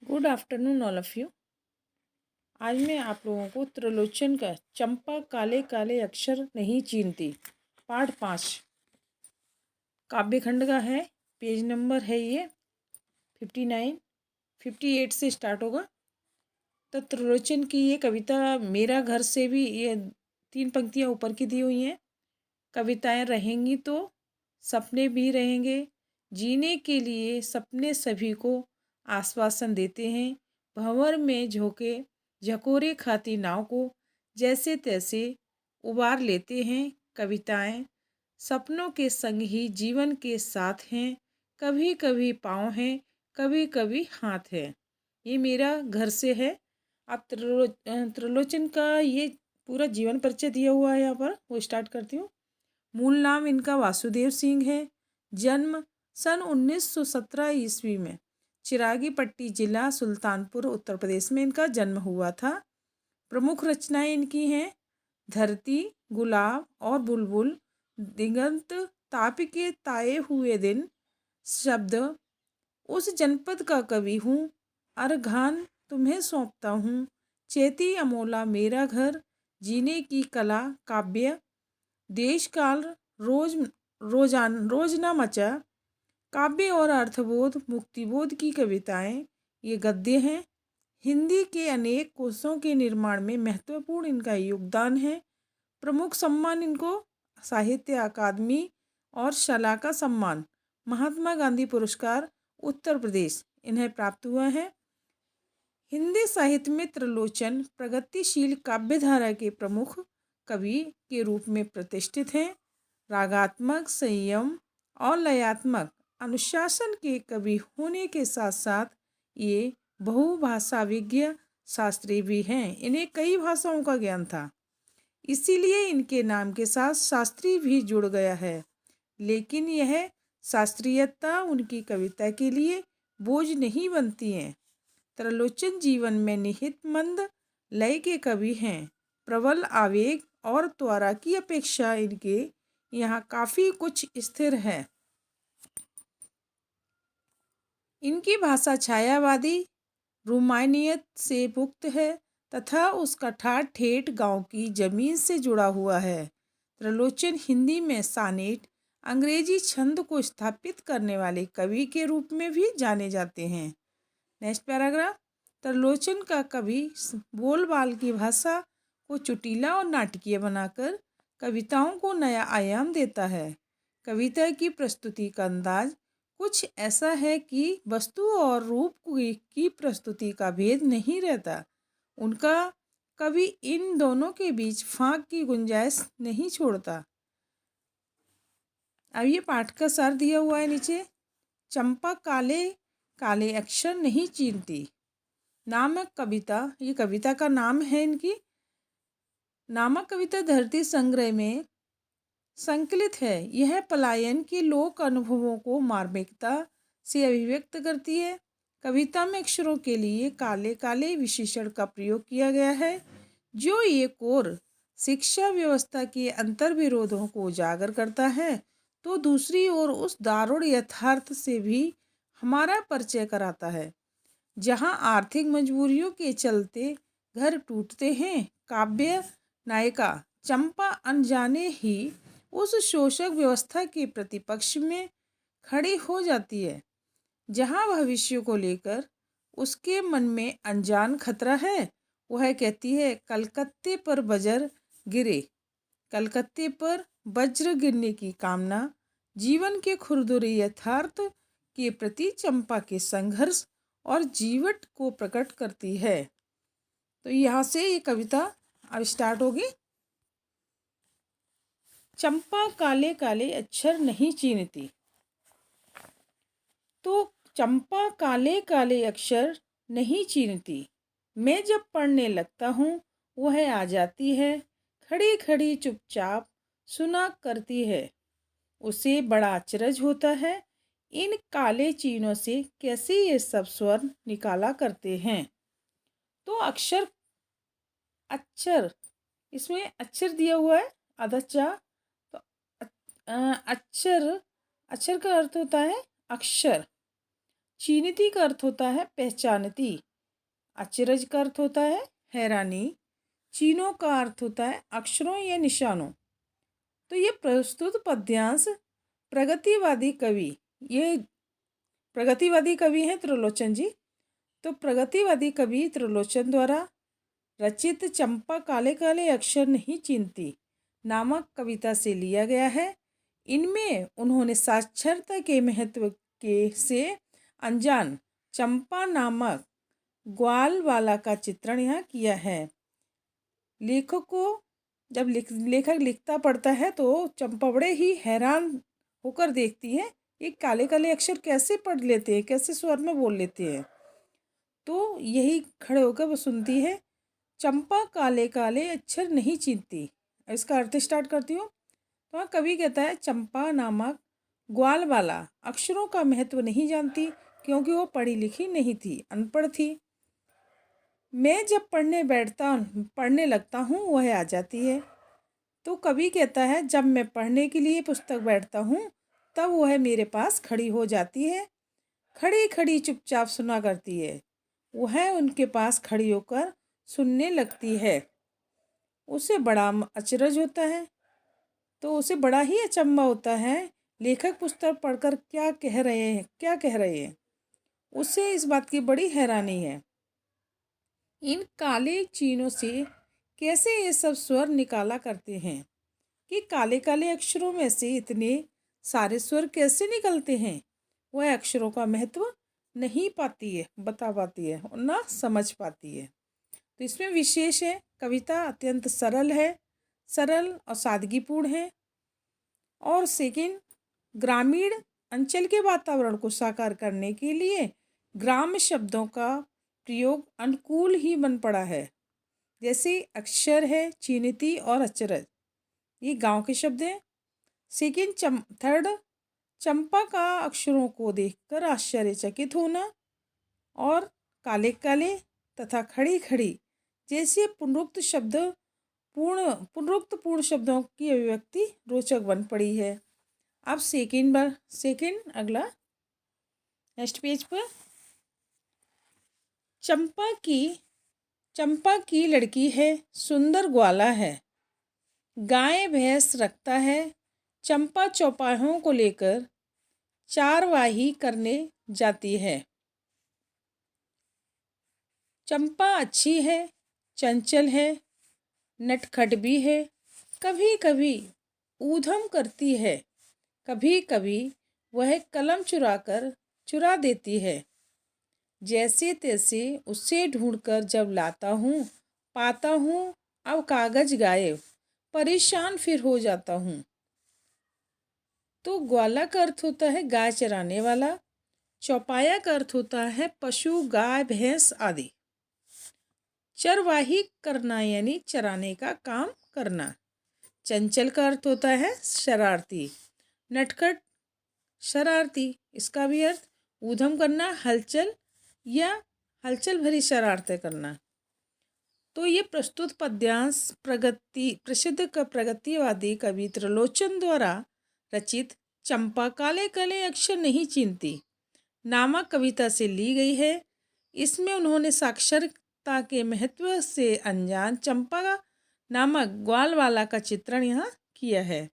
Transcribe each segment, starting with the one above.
Good afternoon all of you. आज मैं आप लोगों को त्रिलोचन का चंपा काले काले अक्षर नहीं चीनती पार्ट 5 काव्यखंड का है। पेज नंबर है ये 59, 58 से स्टार्ट होगा। तो त्रिलोचन की ये कविता मेरा घर से भी ये 3 पंक्तियाँ ऊपर की दी हुई हैं। कविताएं रहेंगी तो सपने भी रहेंगे। जीने के लिए सपने सभी को आश्वासन देते हैं। भंवर में झोंके झकोरे खाती नाव को जैसे तैसे उबार लेते हैं। कविताएं सपनों के संग ही जीवन के साथ हैं। कभी कभी पाँव हैं, कभी कभी हाथ है। ये मेरा घर से है। आप त्रिलोचन का ये पूरा जीवन परिचय दिया हुआ है, यहाँ पर वो स्टार्ट करती हूँ। मूल नाम इनका वासुदेव सिंह है। जन्म सन 1917 ईस्वी में चिरागी पट्टी जिला सुल्तानपुर उत्तर प्रदेश में इनका जन्म हुआ था। प्रमुख रचनाएं इनकी हैं धरती, गुलाब और बुलबुल, दिगंत, ताप के ताए हुए दिन, शब्द, उस जनपद का कवि हूँ, अर्घान तुम्हें सौंपता हूँ, चेती अमोला मेरा घर, जीने की कला, काव्य, देश काल, रोज ना मचा, काव्य और अर्थबोध, मुक्तिबोध की कविताएं, ये गद्य हैं। हिंदी के अनेक कोशों के निर्माण में महत्वपूर्ण इनका योगदान है। प्रमुख सम्मान इनको साहित्य अकादमी और शला का सम्मान, महात्मा गांधी पुरस्कार उत्तर प्रदेश इन्हें प्राप्त हुआ है। हिंदी साहित्य में त्रिलोचन प्रगतिशील काव्यधारा के प्रमुख कवि के रूप में प्रतिष्ठित हैं। रागात्मक, संयम और लयात्मक अनुशासन के कवि होने के साथ साथ ये बहुभाषाविज्ञ शास्त्री भी हैं। इन्हें कई भाषाओं का ज्ञान था, इसीलिए इनके नाम के साथ शास्त्री भी जुड़ गया है। लेकिन यह शास्त्रीयता उनकी कविता के लिए बोझ नहीं बनती है। त्रिलोचन जीवन में निहित मंद लय के कवि हैं। प्रबल आवेग और त्वरा की अपेक्षा इनके यहाँ काफ़ी कुछ स्थिर है। इनकी भाषा छायावादी रोमानियत से मुक्त है तथा उसका ठाठ ठेठ गांव की जमीन से जुड़ा हुआ है। त्रिलोचन हिंदी में सानेट, अंग्रेजी छंद को स्थापित करने वाले कवि के रूप में भी जाने जाते हैं। Next paragraph. त्रिलोचन का कवि बोलबाल की भाषा को चुटीला और नाटकीय बनाकर कविताओं को नया आयाम देता है। कविता की प्रस्तुति का अंदाज कुछ ऐसा है कि वस्तु और रूप की प्रस्तुति का भेद नहीं रहता। उनका कवि इन दोनों के बीच फांक की गुंजाइश नहीं छोड़ता। अब ये पाठ का सार दिया हुआ है नीचे। चंपा काले काले अक्षर नहीं चीरती नामक कविता, ये कविता का नाम है इनकी। नामक कविता धरती संग्रह में संकलित है। यह पलायन के लोक अनुभवों को मार्मिकता से अभिव्यक्त करती है। कविता में अक्षरों के लिए काले काले विशेषण का प्रयोग किया गया है, जो एक और शिक्षा व्यवस्था के अंतर्विरोधों को उजागर करता है, तो दूसरी ओर उस दारुण यथार्थ से भी हमारा परिचय कराता है जहाँ आर्थिक मजबूरियों के चलते घर टूटते हैं। काव्य नायिका चंपा अनजाने ही उस शोषक व्यवस्था के प्रतिपक्ष में खड़ी हो जाती है, जहाँ भविष्य को लेकर उसके मन में अनजान खतरा है। वह कहती है, कलकत्ते पर वज्र गिरे, कलकत्ते पर वज्र गिरने की कामना जीवन के खुरदुरे यथार्थ के प्रति चंपा के संघर्ष और जीवट को प्रकट करती है। तो यहाँ से ये कविता अब स्टार्ट होगी। चंपा काले काले अक्षर नहीं चीनती। तो चंपा काले काले अक्षर नहीं चीनती। मैं जब पढ़ने लगता हूँ वह आ जाती है, खड़ी खड़ी चुपचाप सुना करती है। उसे बड़ा अचरज होता है, इन काले चीनों से कैसे ये सब स्वर निकाला करते हैं। तो अक्षर इसमें अक्षर दिया हुआ है अधचा। तो अक्षर का अर्थ होता है अक्षर। चीनिती का अर्थ होता है पहचानती। अचरज का अर्थ होता है हैरानी। चीनों का अर्थ होता है अक्षरों या निशानों। तो ये प्रस्तुत पद्यांश प्रगतिवादी कवि, ये प्रगतिवादी कवि हैं त्रिलोचन जी। तो प्रगतिवादी कवि त्रिलोचन द्वारा रचित चंपा काले काले अक्षर नहीं चीनती नामक कविता से लिया गया है। इनमें उन्होंने साक्षरता के महत्व के से अनजान चंपा नामक ग्वाल वाला का चित्रण यहाँ किया है। लेखक को जब लेखक लिखता पढ़ता है तो चंपा बड़े ही हैरान होकर देखती है, ये काले काले अक्षर कैसे पढ़ लेते हैं, कैसे स्वर में बोल लेते हैं। तो यही खड़े होकर वो सुनती है, चंपा काले काले अक्षर नहीं चीनती। इसका अर्थ स्टार्ट करती हूँ। तो वहाँ कवि कहता है चंपा नामक ग्वाल वाला अक्षरों का महत्व नहीं जानती क्योंकि वो पढ़ी लिखी नहीं थी, अनपढ़ थी। मैं जब पढ़ने लगता हूँ वह आ जाती है। तो कवि कहता है जब मैं पढ़ने के लिए पुस्तक बैठता हूँ तब वह मेरे पास खड़ी हो जाती है, खड़ी खड़ी चुपचाप सुना करती है। वह उनके पास खड़ी होकर सुनने लगती है। उसे बड़ा अचरज होता है, तो उसे बड़ा ही अचंभा होता है लेखक पुस्तक पढ़कर क्या कह रहे हैं। उसे इस बात की बड़ी हैरानी है, इन काले चीनों से कैसे ये सब स्वर निकाला करते हैं, कि काले काले अक्षरों में से इतने सारे स्वर कैसे निकलते हैं। वह अक्षरों का महत्व नहीं बता पाती है और ना समझ पाती है। तो इसमें विशेष है, कविता अत्यंत सरल और सादगीपूर्ण है। और सेकंड, ग्रामीण अंचल के वातावरण को साकार करने के लिए ग्राम्य शब्दों का प्रयोग अनुकूल ही बन पड़ा है। जैसे अक्षर है चीनिती और अचरज, ये गांव के शब्द हैं। सेकंड थर्ड, चंपा का अक्षरों को देखकर आश्चर्यचकित होना और काले काले तथा खड़ी खड़ी जैसे पुनरुक्त पूर्ण शब्दों की अभिव्यक्ति रोचक बन पड़ी है। अब सेकंड अगला नेक्स्ट पेज पर, चंपा की लड़की है, सुंदर ग्वाला है, गाय भैंस रखता है। चंपा चौपायों को लेकर चारवाही करने जाती है। चंपा अच्छी है, चंचल है, नटखट भी है, कभी कभी ऊधम करती है, कभी कभी वह कलम चुरा देती है। जैसे तैसे उसे ढूंढकर जब लाता हूँ पाता हूँ अब कागज गायब, परेशान फिर हो जाता हूँ। तो ग्वाला का अर्थ होता है गाय चराने वाला, चौपाया का अर्थ होता है पशु गाय भैंस आदि, चरवाही करना यानी चराने का काम करना। चंचल का अर्थ होता है शरारती, नटखट शरारती, इसका भी अर्थ ऊधम करना, हलचल भरी शरारतें करना। तो ये प्रस्तुत पद्यांश प्रसिद्ध प्रगतिवादी कवि त्रिलोचन द्वारा रचित चंपा काले काले अक्षर नहीं चीनती नामक कविता से ली गई है। इसमें उन्होंने साक्षरता के महत्व से अनजान चंपा नामक ग्वालवाला का चित्रण यहाँ किया है।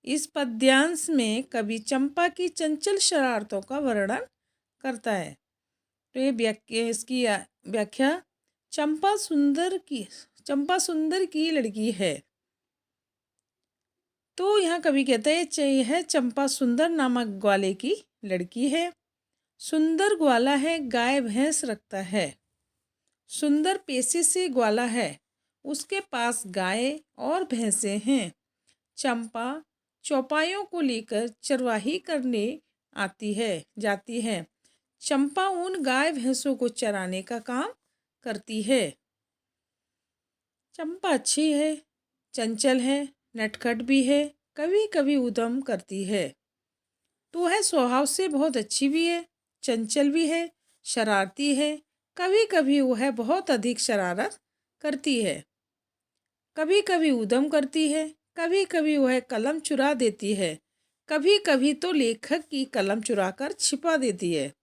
इस पद्यांश में कवि चंपा की चंचल शरारतों का वर्णन करता है। तो ये इसकी व्याख्या, चंपा सुंदर की लड़की है। तो यहाँ कवि कहता है यह चंपा सुंदर नामक ग्वाले की लड़की है। सुंदर ग्वाला है, गाय भैंस रखता है। सुंदर पेशे से ग्वाला है, उसके पास गाय और भैंसे हैं। चंपा चौपायों को लेकर चरवाही करने जाती है। चंपा उन गाय भैंसों को चराने का काम करती है। चंपा अच्छी है, चंचल है, नटखट भी है, कभी कभी उद्यम करती है। तो वह स्वभाव से बहुत अच्छी भी है, चंचल भी है, शरारती है, कभी कभी वह बहुत अधिक शरारत करती है, कभी कभी उद्यम करती है, कभी कभी वह कलम चुरा देती है, कभी कभी तो लेखक की कलम चुराकर छिपा देती है।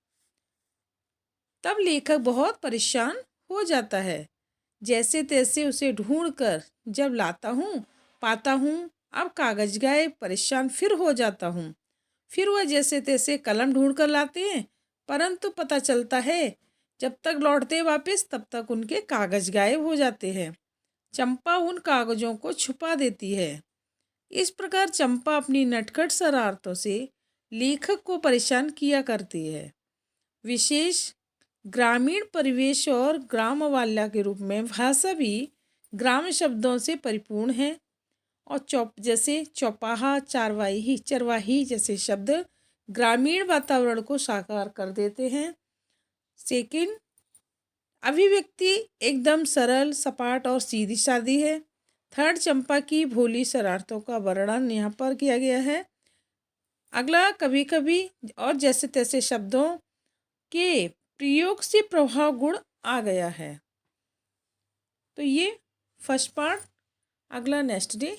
तब लेखक बहुत परेशान हो जाता है। जैसे तैसे उसे ढूंढकर जब लाता हूँ, पाता हूँ अब कागज गायब, परेशान फिर हो जाता हूँ। फिर वह जैसे तैसे कलम ढूंढ कर लाते हैं, परंतु पता चलता है जब तक लौटते वापस तब तक उनके कागज गायब हो जाते हैं। चंपा उन कागजों को छुपा देती है। इस प्रकार चंपा अपनी नटखट शरारतों से लेखक को परेशान किया करती है। विशेष ग्रामीण परिवेश और ग्रामवाल्या के रूप में भाषा भी ग्राम शब्दों से परिपूर्ण है और जैसे चौपाहा, चारवाही, चरवाही जैसे शब्द ग्रामीण वातावरण को साकार कर देते हैं। सेकंड, अभिव्यक्ति एकदम सरल, सपाट और सीधी सादी है। थर्ड, चंपा की भोली शरारतों का वर्णन यहाँ पर किया गया है। अगला, कभी कभी और जैसे तैसे शब्दों के प्रयोग से प्रभाव गुण आ गया है। तो ये फर्स्ट पार्ट। अगला नेक्स्ट डे